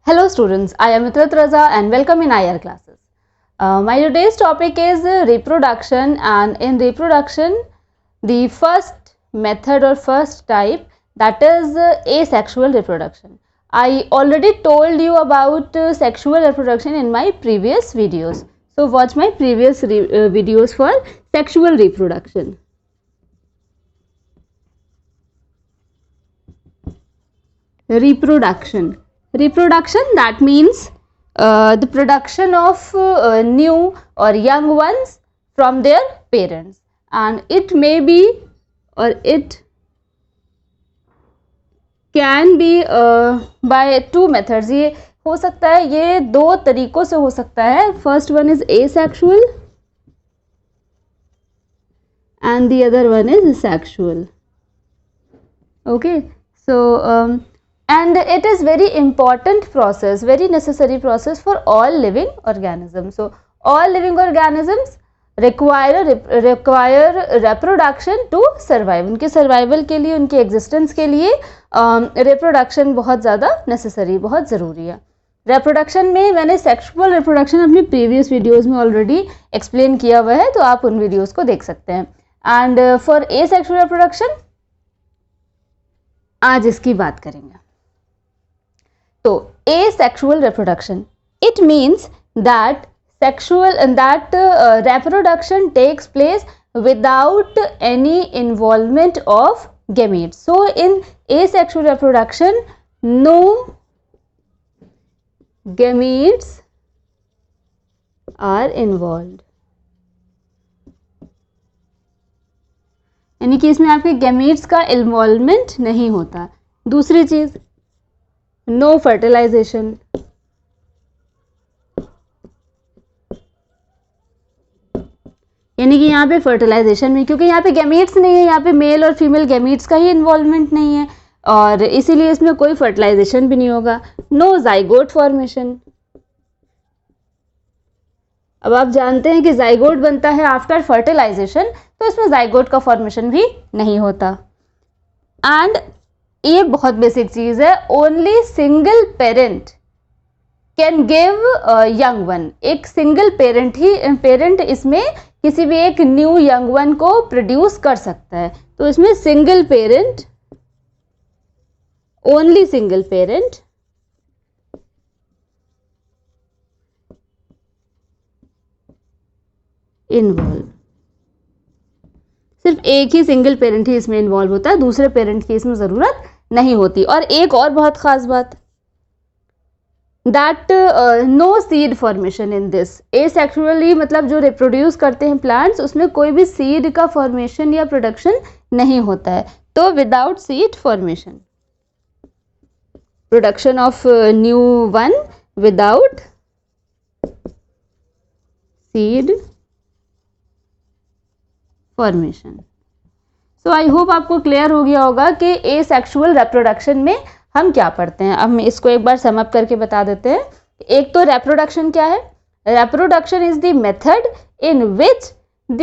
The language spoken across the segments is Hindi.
Hello students, I am Mitrat Raza and welcome in IR classes. My today's topic is reproduction, and in reproduction the first method or first type, that is asexual reproduction. I already told you about sexual reproduction in my previous videos. So watch my previous videos for sexual reproduction. Reproduction, that means the production of new or young ones from their parents, and it may be or it can be by two methods. ये हो सकता है, ये दो तरीकों से हो सकता है. First one is asexual and the other one is sexual. Okay, so and it is very important process, very necessary process for all living organisms. So all living organisms require reproduction to survive. उनके सर्वाइवल के लिए, उनके एग्जिस्टेंस के लिए रिप्रोडक्शन बहुत ज़्यादा नेसेसरी, बहुत ज़रूरी है. रिप्रोडक्शन में मैंने सेक्सुअल रिप्रोडक्शन अपनी प्रीवियस वीडियोस में ऑलरेडी एक्सप्लेन किया हुआ है, तो आप उन वीडियोस को देख सकते हैं. एंड फॉर एसेक्सुअल रिप्रोडक्शन आज इसकी बात करेंगे. तो asexual reproduction, it means that reproduction takes place without any involvement of gametes. So in asexual reproduction, no gametes are involved. यानी कि इसमें आपके gametes का इन्वॉल्वमेंट नहीं होता. दूसरी चीज, नो फर्टिलाइजेशन. यानी कि यहाँ पे फर्टिलाइजेशन में, क्योंकि यहाँ पे गैमीट्स नहीं है, यहाँ पे मेल और फीमेल गैमीट्स का ही इन्वॉल्वमेंट नहीं है, और इसीलिए इसमें कोई फर्टिलाइजेशन भी नहीं होगा. No zygote formation. अब आप जानते हैं कि जाइगोट बनता है आफ्टर फर्टिलाइजेशन, तो इसमें जाइगोट का फॉर्मेशन भी नहीं होता. एंड ये बहुत बेसिक चीज है, only single parent can give young one. एक सिंगल पेरेंट इसमें किसी भी एक न्यू यंग वन को प्रोड्यूस कर सकता है. तो इसमें single parent, only single parent involve. सिर्फ एक ही सिंगल पेरेंट ही इसमें इन्वॉल्व होता है, दूसरे पेरेंट की इसमें जरूरत नहीं होती. और एक और बहुत खास बात, that no seed formation in this. Asexually मतलब जो रिप्रोड्यूस करते हैं प्लांट्स, उसमें कोई भी सीड का फॉर्मेशन या प्रोडक्शन नहीं होता है. तो without seed formation, production of new one without seed formation. So I hope आपको क्लियर हो गया होगा कि एसेक्सुअल रिप्रोडक्शन में हम क्या पढ़ते हैं. अब हम इसको एक बार सम अप करके बता देते हैं. एक तो रिप्रोडक्शन क्या है? Reproduction is the method in which the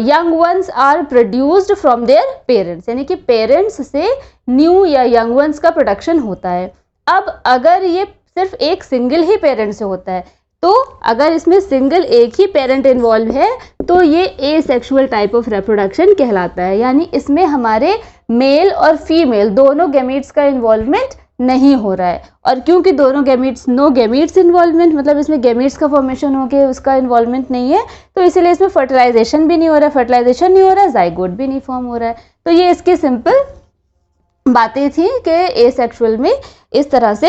young ones are produced from their parents. यानी कि पेरेंट्स से न्यू या यंग वंस का प्रोडक्शन होता है. अब अगर ये सिर्फ एक सिंगल ही पेरेंट से होता है, तो अगर इसमें सिंगल एक ही पेरेंट इन्वॉल्व है, तो ये एसेक्सुअल टाइप ऑफ रिप्रोडक्शन कहलाता है. यानी इसमें हमारे मेल और फीमेल दोनों गैमीट्स का इन्वॉल्वमेंट नहीं हो रहा है. और क्योंकि दोनों गैमीट्स, नो गैमीट्स इन्वॉल्वमेंट मतलब इसमें गैमीट्स का फॉर्मेशन हो के उसका इन्वॉल्वमेंट नहीं है, तो इसीलिए इसमें फर्टिलाइजेशन भी नहीं हो रहा है. फर्टिलाइजेशन नहीं हो रहा है, जाइगोट भी नहीं फॉर्म हो रहा है. तो ये इसकी सिंपल बातें थी कि एसेक्सुअल में इस तरह से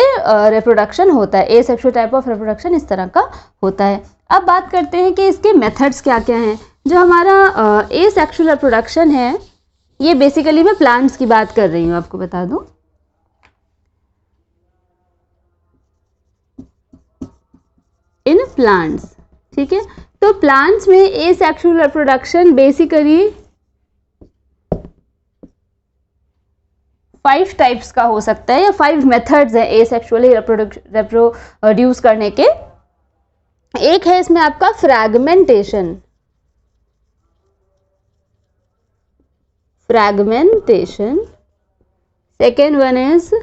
रिप्रोडक्शन होता है. एसेक्सुअल टाइप ऑफ रिप्रोडक्शन इस तरह का होता है. अब बात करते हैं कि इसके मेथड्स क्या क्या हैं. जो हमारा एसेक्सुअल रिप्रोडक्शन है, ये बेसिकली मैं प्लांट्स की बात कर रही हूँ, आपको बता दूं. इन प्लांट्स, ठीक है. तो प्लांट्स में एसेक्सुअल रिप्रोडक्शन बेसिकली 5 टाइप्स का हो सकता है, या 5 मेथड्स हैं एसेक्सुअली रिप्रोड्यूस करने के. एक है इसमें आपका fragmentation. Second one is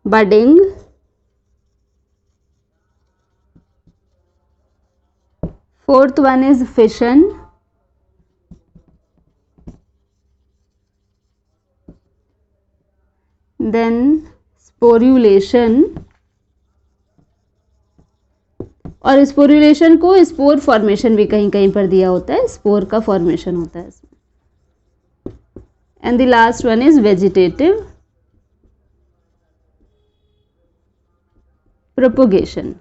budding, fourth one is fission, then sporulation, और स्पोरुलेशन को स्पोर फॉर्मेशन भी कहीं कहीं पर दिया होता है, स्पोर का फॉर्मेशन होता है इसमें। And the last one is vegetative propagation.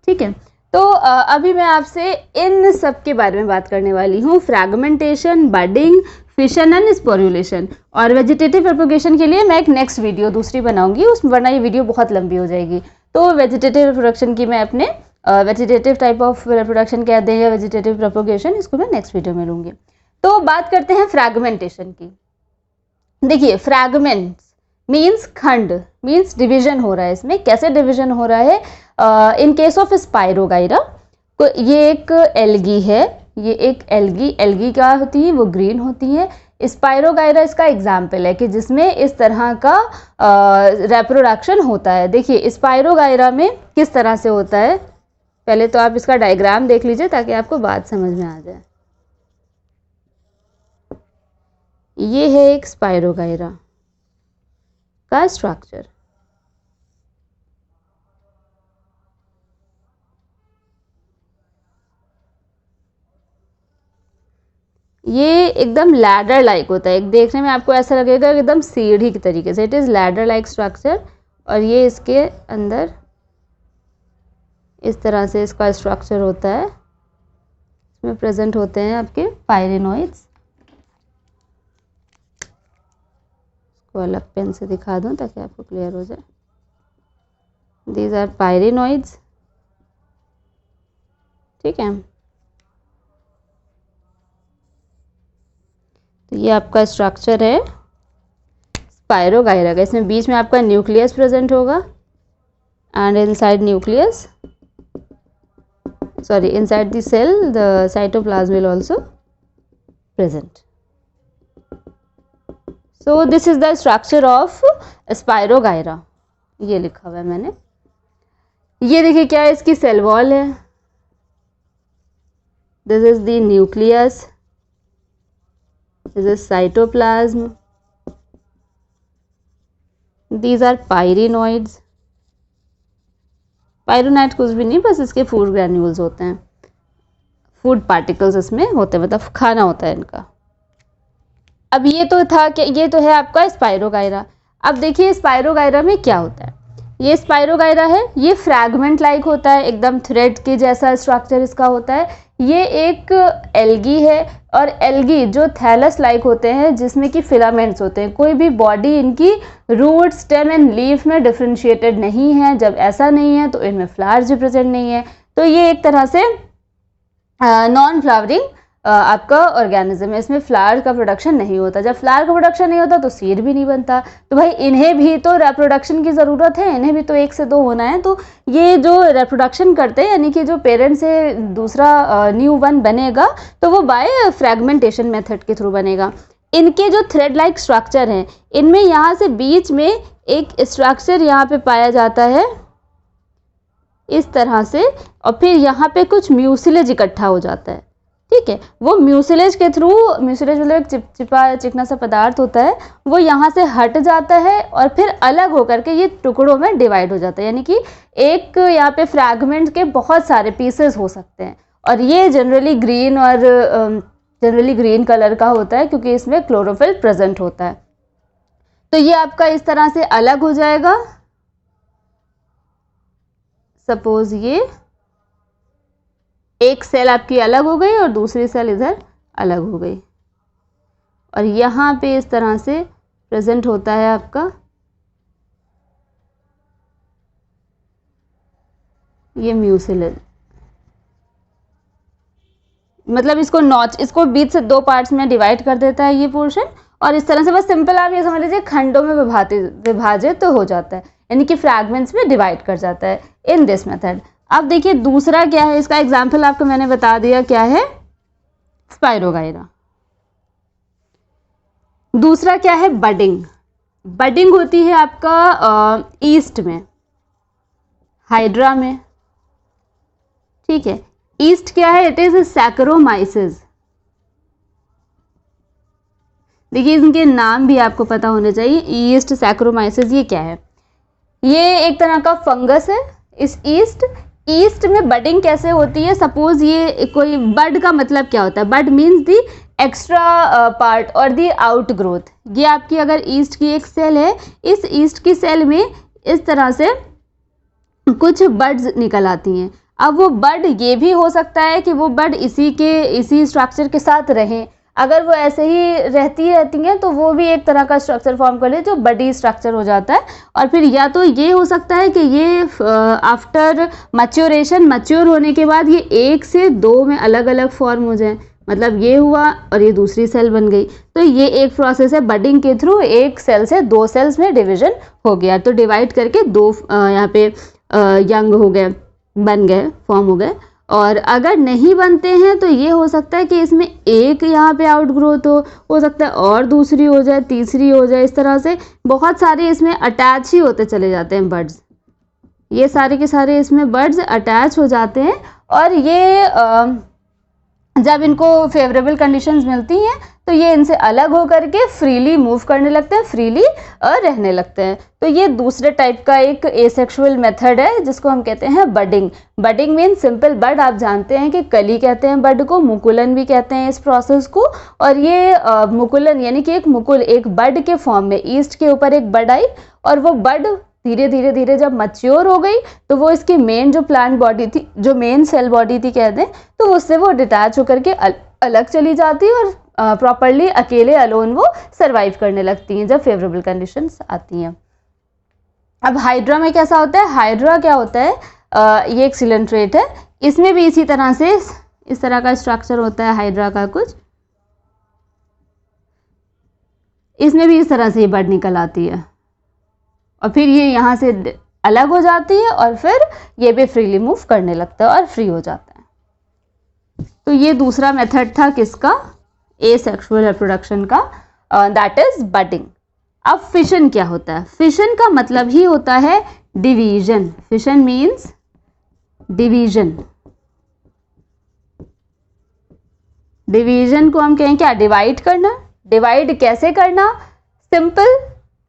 ठीक है, तो अभी मैं आपसे इन सब के बारे में बात करने वाली हूँ, fragmentation, budding, fission and sporulation. और वेजिटेटिव प्रोपोगेशन के लिए मैं एक नेक्स्ट वीडियो दूसरी बनाऊंगी, उसमें वरना ये वीडियो बहुत लंबी हो जाएगी। तो वेजिटेटिव रिप्रोडक्शन की मैं अपने वेजिटेटिव टाइप ऑफ रिप्रोडक्शन कहते हैं या वेजिटेटिव प्रोपोगेशन, इसको मैं नेक्स्ट वीडियो में लूँगी। तो बात करते हैं फ्रैगमेंटेशन की। देखिए, फ्रैगमेंट्स मीन्स खंड, मीन्स डिवीजन हो रहा है। इसमें कैसे डिवीजन हो रहा है? इन केस ऑफ स्पायरोगाइरा, तो ये एक एल्गी है, ये एक एल्गी क्या होती है? वो ग्रीन होती है। स्पायरोगाइरा इसका एग्जाम्पल है कि जिसमें इस तरह का रेप्रोडक्शन होता है। देखिए स्पायरोगाइरा में किस तरह से होता है, पहले तो आप इसका डायग्राम देख लीजिए ताकि आपको बात समझ में आ जाए। ये है एक स्पायरोगाइरा का स्ट्रक्चर। ये एकदम लैडर लाइक होता है, देखने में आपको ऐसा लगेगा एकदम सीढ़ी की तरीके से। It is ladder like structure, और ये इसके अंदर इस तरह से इसका स्ट्रक्चर होता है। इसमें प्रेजेंट होते हैं आपके पायरेनोइड्स। इसको अलग पेन से दिखा दूं ताकि आपको क्लियर हो जाए। These are pyrenoids. ठीक है, तो ये आपका स्ट्रक्चर है स्पायरोगाइरा का। इसमें बीच में आपका न्यूक्लियस प्रेजेंट होगा, and inside nucleus, sorry, inside the cell the cytoplasm will also present. So this is the structure of spirogyra, ये लिखा हुआ है मैंने। ये देखिए क्या है, इसकी सेल वॉल है। This is the nucleus, this is cytoplasm, these are pyrenoids। पायरोनाइट कुछ भी नहीं, बस इसके फूड ग्रैन्यूल्स होते हैं, फूड पार्टिकल्स इसमें होते हैं, मतलब खाना होता है इनका। अब ये तो था कि ये तो है आपका स्पायरोगाइरा। अब देखिए स्पायरोगाइरा में क्या होता है। ये स्पायरोगाइरा है, ये फ्रैगमेंट लाइक होता है, एकदम थ्रेड के जैसा स्ट्रक्चर इसका होता है। ये एक एल्गी है, और एल्गी जो थैलस लाइक होते हैं जिसमें कि फिलामेंट्स होते हैं। कोई भी बॉडी इनकी रूट, स्टेम एंड लीफ में डिफ्रेंशिएटेड नहीं है। जब ऐसा नहीं है तो इनमें फ्लावर्स भी प्रेजेंट नहीं है। तो ये एक तरह से नॉन फ्लावरिंग आपका ऑर्गेनिज्म है। इसमें फ्लावर का प्रोडक्शन नहीं होता। जब फ्लावर का प्रोडक्शन नहीं होता तो सीड भी नहीं बनता। तो भाई इन्हें भी तो रिप्रोडक्शन की ज़रूरत है, इन्हें भी तो 1 से 2 होना है। तो ये जो रिप्रोडक्शन करते हैं, यानी कि जो पेरेंट से दूसरा न्यू वन बनेगा, तो वो बाय फ्रैगमेंटेशन मेथड के थ्रू बनेगा। इनके जो थ्रेड लाइक स्ट्रक्चर हैं, इनमें यहाँ से बीच में एक स्ट्रक्चर यहाँ पे पाया जाता है इस तरह से, और फिर यहाँ पे कुछ म्यूसिलेज इकट्ठा हो जाता है। ठीक है, वो म्यूसिलेज के थ्रू, म्यूसिलेज मतलब एक चिपचिपा चिकना सा पदार्थ होता है, वो यहाँ से हट जाता है और फिर अलग होकर के ये टुकड़ों में डिवाइड हो जाता है। यानी कि एक यहाँ पे फ्रैगमेंट के बहुत सारे पीसेस हो सकते हैं, और ये जनरली ग्रीन और जनरली ग्रीन कलर का होता है क्योंकि इसमें क्लोरोफिल प्रेजेंट होता है। तो ये आपका इस तरह से अलग हो जाएगा। सपोज ये एक सेल आपकी अलग हो गई और दूसरी सेल इधर अलग हो गई, और यहाँ पे इस तरह से प्रेजेंट होता है आपका ये म्यूसिलेज। मतलब इसको नॉच, इसको बीच से 2 पार्ट्स में डिवाइड कर देता है ये पोर्शन, और इस तरह से बस सिंपल आप ये समझ लीजिए खंडों में विभाजित तो हो जाता है, यानी कि फ्रैगमेंट्स में डिवाइड कर जाता है इन दिस मेथड। अब देखिए दूसरा क्या है, इसका एग्जाम्पल आपको मैंने बता दिया क्या है, स्पायरोगाइरा। दूसरा क्या है, बडिंग। बडिंग होती है आपका ईस्ट में, हाइड्रा में, ठीक है। ईस्ट क्या है, इट इज सैकरोमाइसिस। देखिए इनके नाम भी आपको पता होने चाहिए, ईस्ट, सैकरोमाइसिस, ये क्या है, ये एक तरह का फंगस है। इस ईस्ट में बडिंग कैसे होती है, सपोज ये कोई बड का मतलब क्या होता है, बड मीन्स दी एक्स्ट्रा पार्ट और दी आउट ग्रोथ। ये आपकी अगर ईस्ट की एक सेल है, इस ईस्ट की सेल में इस तरह से कुछ बड्स निकल आती हैं। अब वो बड ये भी हो सकता है कि वो बड इसी स्ट्रक्चर के साथ रहें। अगर वो ऐसे ही रहती हैं तो वो भी एक तरह का स्ट्रक्चर फॉर्म कर ले जो बडी स्ट्रक्चर हो जाता है। और फिर या तो ये हो सकता है कि ये आफ्टर मैच्योरेशन, मैच्योर होने के बाद ये 1 से 2 में अलग अलग फॉर्म हो जाए, मतलब ये हुआ और ये दूसरी सेल बन गई। तो ये एक प्रोसेस है, बडिंग के थ्रू एक सेल से 2 सेल्स में डिवीजन हो गया, तो डिवाइड करके 2 यहाँ पे यंग हो गए, बन गए, फॉर्म हो गए। और अगर नहीं बनते हैं तो ये हो सकता है कि इसमें एक यहाँ पे आउट ग्रोथ हो सकता है और दूसरी हो जाए, तीसरी हो जाए, इस तरह से बहुत सारे इसमें अटैच ही होते चले जाते हैं बर्ड्स। ये सारे के सारे इसमें बर्ड्स अटैच हो जाते हैं और ये जब इनको फेवरेबल कंडीशंस मिलती हैं तो ये इनसे अलग होकर के फ्रीली मूव करने लगते हैं, फ्रीली रहने लगते हैं। तो ये दूसरे टाइप का एक एसेक्सुअल मेथड है जिसको हम कहते हैं बडिंग। बडिंग मीन सिंपल बड, आप जानते हैं कि कली कहते हैं बड को, मुकुलन भी कहते हैं इस प्रोसेस को। और ये मुकुलन यानी कि एक बड के फॉर्म में ईस्ट के ऊपर एक बड आई और वो बड धीरे धीरे जब मैच्योर हो गई तो वो इसकी मेन जो प्लांट बॉडी थी, जो मेन सेल बॉडी थी कहते हैं, तो उससे वो डिटैच होकर के अलग चली जाती है और प्रॉपरली अकेले अलोन वो सरवाइव करने लगती हैं जब फेवरेबल कंडीशंस आती हैं। अब हाइड्रा में कैसा होता है, हाइड्रा क्या होता है, ये एक सिलेंट्रेट है, इसमें भी इसी तरह से इस तरह का स्ट्रक्चर होता है हाइड्रा का कुछ, इसमें भी इस तरह से ये बड निकल आती है और फिर ये यहाँ से अलग हो जाती है और फिर ये भी फ्रीली मूव करने लगता है और फ्री हो जाता है। तो ये दूसरा मेथड था किसका, एसेक्सुअल रिप्रोडक्शन का, दैट इज बडिंग। अब फिशन क्या होता है, फिशन का मतलब ही होता है division. Fission means division. Division को हम कहें क्या, डिवाइड करना। डिवाइड कैसे करना, सिंपल,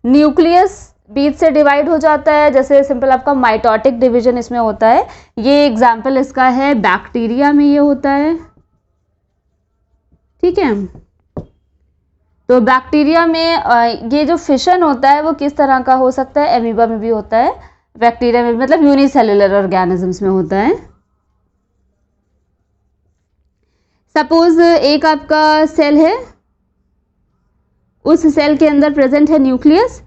न्यूक्लियस बीच से डिवाइड हो जाता है, जैसे सिंपल आपका माइटोटिक डिवीजन इसमें होता है। ये एग्जाम्पल इसका है, बैक्टीरिया में ये होता है, ठीक है। तो बैक्टीरिया में ये जो फिशन होता है वो किस तरह का हो सकता है, एमीबा में भी होता है, बैक्टीरिया में मतलब यूनिसेलुलर ऑर्गेनिजम्स में होता है। सपोज एक आपका सेल है, उस सेल के अंदर प्रेजेंट है न्यूक्लियस,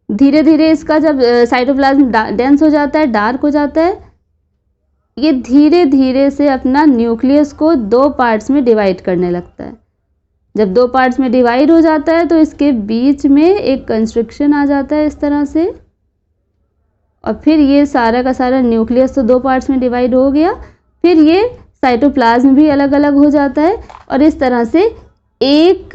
धीरे धीरे इसका जब साइटोप्लाज्म डेंस हो जाता है, डार्क हो जाता है, ये धीरे धीरे से अपना न्यूक्लियस को 2 पार्ट्स में डिवाइड करने लगता है। जब 2 पार्ट्स में डिवाइड हो जाता है तो इसके बीच में एक कंस्ट्रक्शन आ जाता है इस तरह से, और फिर ये सारा का सारा न्यूक्लियस तो 2 पार्ट्स में डिवाइड हो गया, फिर ये साइटोप्लाज्म भी अलग अलग हो जाता है और इस तरह से एक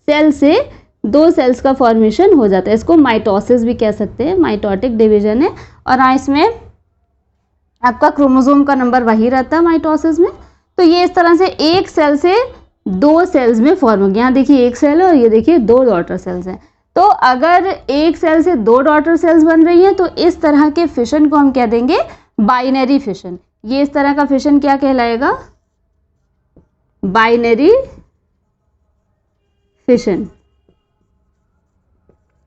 सेल से 2 सेल्स का फॉर्मेशन हो जाता है। इसको माइटोसिस भी कह सकते हैं, माइटोटिक डिवीजन है। और हाँ, इसमें आपका क्रोमोसोम का नंबर वही रहता है माइटोसिस में। तो ये इस तरह से एक सेल से 2 सेल्स में फॉर्म हो गया। यहाँ देखिए एक सेल है और ये देखिए 2 डॉटर सेल्स हैं। तो अगर एक सेल से 2 डॉटर सेल्स बन रही हैं तो इस तरह के फिशन को हम कह देंगे बाइनरी फिशन। ये इस तरह का फिशन क्या कहलाएगा, बाइनरी फिशन।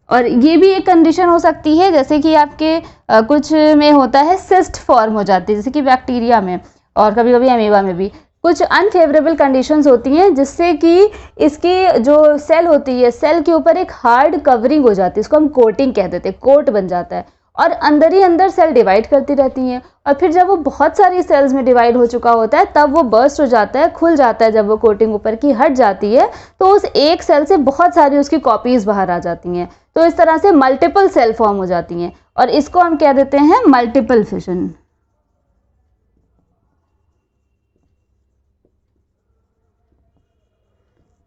और ये भी एक कंडीशन हो सकती है, जैसे कि आपके कुछ में होता है सिस्ट फॉर्म हो जाती है, जैसे कि बैक्टीरिया में और कभी कभी अमीबा में भी कुछ अनफेवरेबल कंडीशंस होती हैं, जिससे कि इसकी जो सेल होती है, सेल के ऊपर एक हार्ड कवरिंग हो जाती है, इसको हम कोटिंग कह देते हैं, कोट बन जाता है और अंदर ही अंदर सेल डिवाइड करती रहती हैं। और फिर जब वो बहुत सारी सेल्स में डिवाइड हो चुका होता है तब वो बर्स्ट हो जाता है, खुल जाता है। जब वो कोटिंग ऊपर की हट जाती है तो उस एक सेल से बहुत सारी उसकी कॉपीज बाहर आ जाती हैं। तो इस तरह से मल्टीपल सेल फॉर्म हो जाती हैं और इसको हम कह देते हैं मल्टीपल फिशन।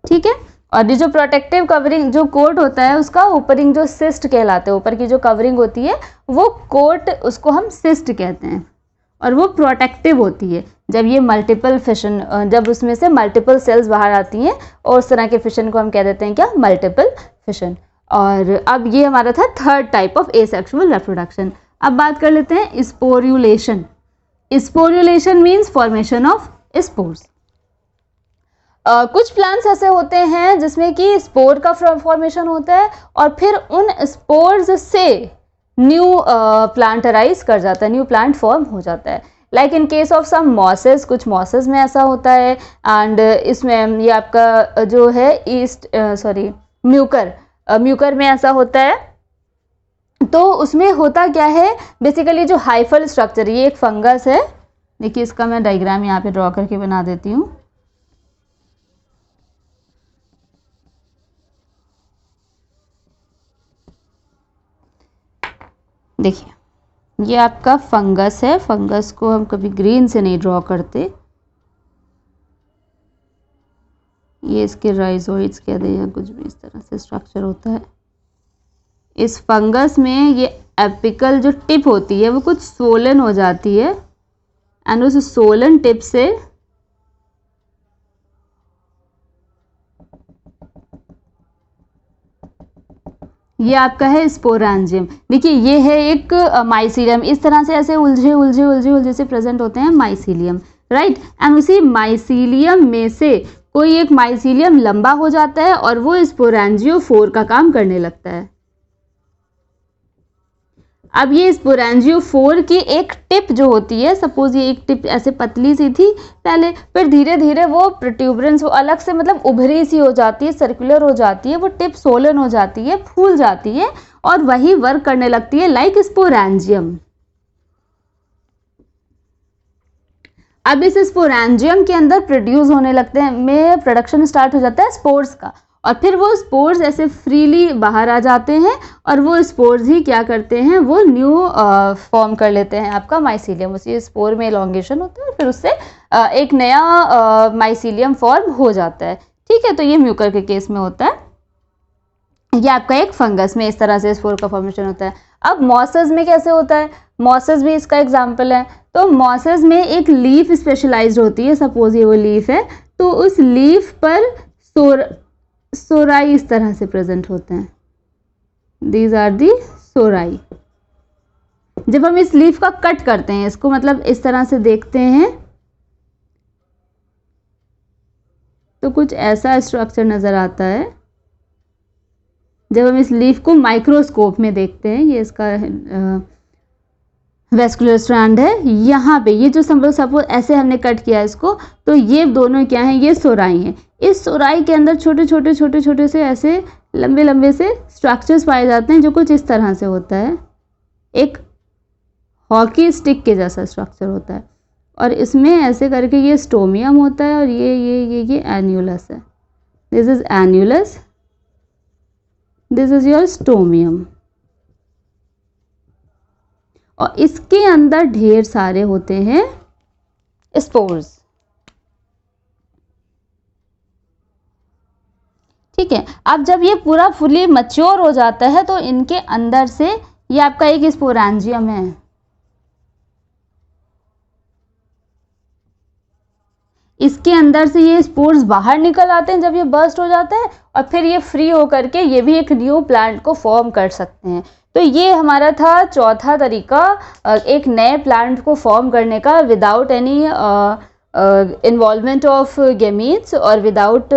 ठीक है। और ये जो प्रोटेक्टिव कवरिंग जो कोट होता है उसका ऊपरिंग जो सिस्ट कहलाते हैं, ऊपर की जो कवरिंग होती है वो कोट, उसको हम सिस्ट कहते हैं और वो प्रोटेक्टिव होती है। जब ये मल्टीपल फिशन, जब उसमें से मल्टीपल सेल्स बाहर आती हैं और उस तरह के फिशन को हम कह देते हैं क्या, मल्टीपल फिशन। और अब ये हमारा था third type of asexual reproduction. अब बात कर लेते हैं स्पोर्युलेशन। Sporulation means formation of spores. कुछ प्लांट्स ऐसे होते हैं जिसमें कि स्पोर का फॉर्मेशन होता है और फिर उन स्पोर्स से न्यू प्लांट अराइज कर जाता है, न्यू प्लांट फॉर्म हो जाता है। Like in case of some mosses, कुछ मॉसेस में ऐसा होता है। एंड इसमें ये आपका जो है म्यूकर में ऐसा होता है। तो उसमें होता क्या है, बेसिकली जो हाइफल स्ट्रक्चर, ये एक फंगस है। देखिए इसका मैं डायग्राम यहाँ पे ड्रॉ करके बना देती हूँ। देखिए ये आपका फंगस है। फंगस को हम कभी ग्रीन से नहीं ड्रॉ करते। ये इसके राइजोइड्स कहते हैं या कुछ भी इस तरह से स्ट्रक्चर होता है। इस फंगस में ये एपिकल जो टिप होती है वो कुछ सोलन हो जाती है एंड उस सोलन टिप से ये आपका है स्पोरेंजियम। देखिए ये है एक माइसीलियम, इस तरह से ऐसे उलझे से प्रेजेंट होते हैं माइसीलियम, राइट। एंड उसी माइसीलियम में से कोई एक माइसीलियम लंबा हो जाता है और वो स्पोरेंजियोफोर का काम करने लगता है। अब ये स्पोरेंजियोफोर की एक टिप जो होती है, सपोज ये एक टिप ऐसे पतली सी थी पहले, फिर धीरे धीरे वो प्रोट्यूबरेंस, वो अलग से मतलब उभरी सी हो जाती है, सर्कुलर हो जाती है, वो टिप सोलन हो जाती है, फूल जाती है और वही वर्क करने लगती है लाइक स्पोरेंजियम। अब इस स्पोरेंजियम के अंदर प्रोड्यूस होने लगते हैं, में प्रोडक्शन स्टार्ट हो जाता है स्पोर्स का, और फिर वो स्पोर्स ऐसे फ्रीली बाहर आ जाते हैं और वो स्पोर्स ही क्या करते हैं, वो न्यू फॉर्म कर लेते हैं आपका माइसीलियम। उसी स्पोर में एलोंगेशन होता है, फिर उससे एक नया माइसीलियम फॉर्म हो जाता है। ठीक है, तो ये म्यूकर के केस में होता है। ये आपका एक फंगस में इस तरह से स्पोर का फॉर्मेशन होता है। अब मॉसेस में कैसे होता है, मॉसेस भी इसका एग्जाम्पल है। तो मॉसेस में एक लीफ स्पेशलाइज्ड होती है, सपोज ये वो लीफ है, तो उस लीफ पर सोराई इस तरह से प्रेजेंट होते हैं। These are the सोराई। जब हम इस लीफ का कट करते हैं, इसको मतलब इस तरह से देखते हैं तो कुछ ऐसा स्ट्रक्चर नजर आता है। जब हम इस लीफ को माइक्रोस्कोप में देखते हैं, ये इसका वेस्कुलर स्ट्रैंड है, यहाँ पे ये जो सपोज ऐसे हमने कट किया इसको, तो ये दोनों क्या हैं, ये सोराई हैं। इस सोराई के अंदर छोटे छोटे से ऐसे लंबे से स्ट्रक्चर्स पाए जाते हैं जो कुछ इस तरह से होता है, एक हॉकी स्टिक के जैसा स्ट्रक्चर होता है, और इसमें ऐसे करके ये स्टोमियम होता है और ये एन्यूलस है। This is annulus, this is your stomium, और इसके अंदर ढेर सारे होते हैं स्पोर्स। ठीक है, अब जब ये पूरा फुली मैच्योर हो जाता है तो इनके अंदर से ये आपका एक स्पोरेंजियम है। इसके अंदर से ये स्पोर्स बाहर निकल आते हैं जब ये बर्स्ट हो जाता है, और फिर ये फ्री होकर के ये भी एक न्यू प्लांट को फॉर्म कर सकते हैं। तो ये हमारा था चौथा तरीका एक नए प्लांट को फॉर्म करने का, without any involvement of gametes और विदाउट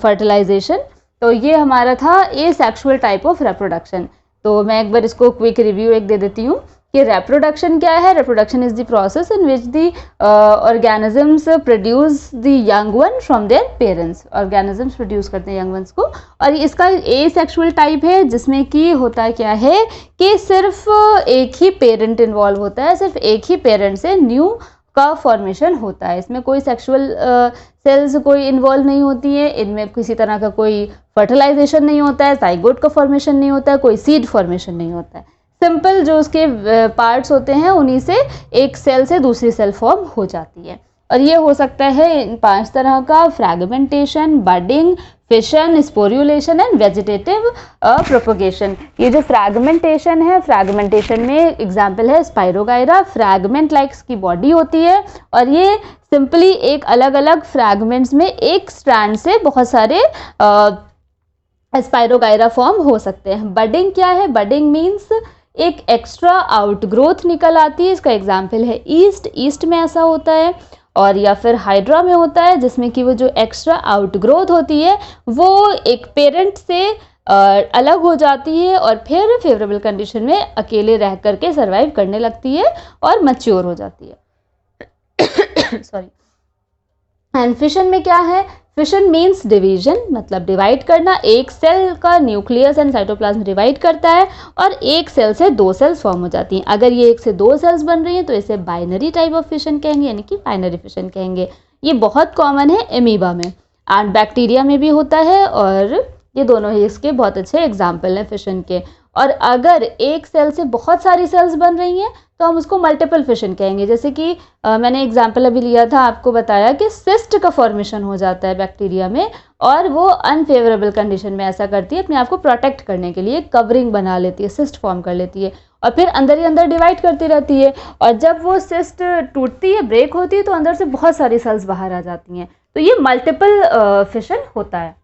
फर्टिलाइजेशन। तो ये हमारा था एसेक्सुअल टाइप ऑफ रिप्रोडक्शन। तो मैं एक बार इसको क्विक रिव्यू एक दे देती हूँ कि रिप्रोडक्शन क्या है। Reproduction is the process in which the organisms produce the young one from their parents. Organisms produce करते हैं यंग वंस को, और इसका एसेक्सुअल टाइप है जिसमें कि होता क्या है कि सिर्फ एक ही पेरेंट इन्वॉल्व होता है, सिर्फ एक ही पेरेंट से न्यू का फॉर्मेशन होता है। इसमें कोई सेक्सुअल सेल्स कोई इन्वॉल्व नहीं होती है, इनमें किसी तरह का कोई फर्टिलाइजेशन नहीं होता है, जाइगोट का फॉर्मेशन नहीं होता है, कोई सीड फॉर्मेशन नहीं होता है। सिंपल जो उसके पार्ट्स होते हैं उन्हीं से एक सेल से दूसरी सेल फॉर्म हो जाती है। और ये हो सकता है इन 5 तरह का: fragmentation, budding, fission, sporulation and vegetative propagation. ये जो फ्रैगमेंटेशन है, फ्रैगमेंटेशन में एग्जाम्पल है स्पाइरोगाइरा। फ्रैगमेंट लाइक की बॉडी होती है और ये सिंपली एक अलग अलग फ्रैगमेंट्स में एक स्ट्रैंड से बहुत सारे स्पाइरोगाइरा फॉर्म हो सकते हैं। बडिंग क्या है? बडिंग मीन्स एक एक्स्ट्रा आउटग्रोथ निकल आती है। इसका एग्जाम्पल है ईस्ट, ईस्ट में ऐसा होता है। और या फिर हाइड्रा में होता है जिसमें कि वो जो एक्स्ट्रा आउटग्रोथ होती है वो एक पेरेंट से अलग हो जाती है और फिर फेवरेबल कंडीशन में अकेले रह करके सर्वाइव करने लगती है और मैच्योर हो जाती है। सॉरी। एंड फिशन में क्या है? फिशन मीन्स डिवीजन, मतलब डिवाइड करना। एक सेल का न्यूक्लियस एंड साइटोप्लाज्म डिवाइड करता है और एक सेल से दो सेल्स फॉर्म हो जाती हैं। अगर ये एक से दो सेल्स बन रही हैं तो इसे बाइनरी टाइप ऑफ फिशन कहेंगे, यानी कि बाइनरी फिशन कहेंगे। ये बहुत कॉमन है एमीबा में एंड बैक्टीरिया में भी होता है और ये दोनों ही इसके बहुत अच्छे एग्जाम्पल हैं फिशन के। और अगर एक सेल से बहुत सारी सेल्स बन रही हैं तो हम उसको मल्टीपल फिशन कहेंगे। जैसे कि मैंने एग्जाम्पल अभी लिया था, आपको बताया कि सिस्ट का फॉर्मेशन हो जाता है बैक्टीरिया में और वो अनफेवरेबल कंडीशन में ऐसा करती है अपने आप को प्रोटेक्ट करने के लिए, कवरिंग बना लेती है, सिस्ट फॉर्म कर लेती है और फिर अंदर ही अंदर डिवाइड करती रहती है। और जब वो सिस्ट टूटती है, ब्रेक होती है, तो अंदर से बहुत सारी सेल्स बाहर आ जाती हैं। तो ये मल्टीपल फिशन होता है।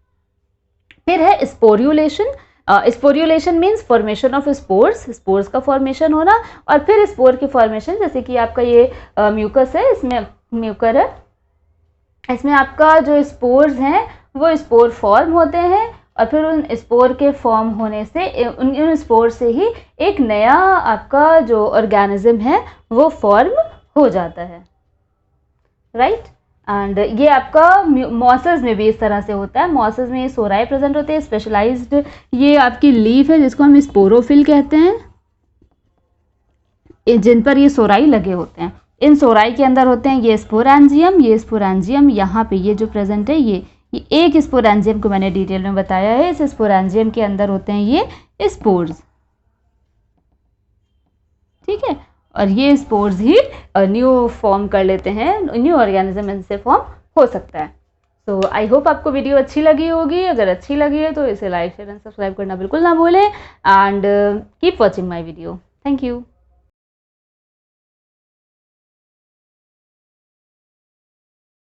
फिर है sporulation. Sporulation means formation of spores, spores का फॉर्मेशन होना और फिर स्पोर की फॉर्मेशन। जैसे कि आपका ये म्यूकस है, इसमें म्यूकर है, इसमें आपका जो स्पोर्स हैं वो स्पोर फॉर्म होते हैं और फिर उन स्पोर के फॉर्म होने से उन स्पोर से ही एक नया आपका जो ऑर्गेनिज्म है वो फॉर्म हो जाता है, राइट। एंड ये आपका मॉसेस में भी इस तरह से होता है। मॉसेस में सोराई प्रेजेंट होते हैं, स्पेशलाइज्ड। ये आपकी लीफ है जिसको हम स्पोरोफिल कहते हैं, जिन पर ये सोराई लगे होते हैं। इन सोराई के अंदर होते हैं ये स्पोरेंजियम, ये स्पोरेंजियम यहाँ पे ये जो प्रेजेंट है ये एक स्पोरेंजियम को मैंने डिटेल में बताया है। इस स्पोरेंजियम के अंदर होते हैं ये स्पोर्स, ठीक है। और ये स्पोर्स ही न्यू फॉर्म कर लेते हैं, न्यू ऑर्गेनिज्म इनसे फॉर्म हो सकता है। सो आई होप आपको वीडियो अच्छी लगी होगी। अगर अच्छी लगी है तो इसे लाइक शेयर एंड सब्सक्राइब करना बिल्कुल ना भूलें and keep watching my video. Thank you.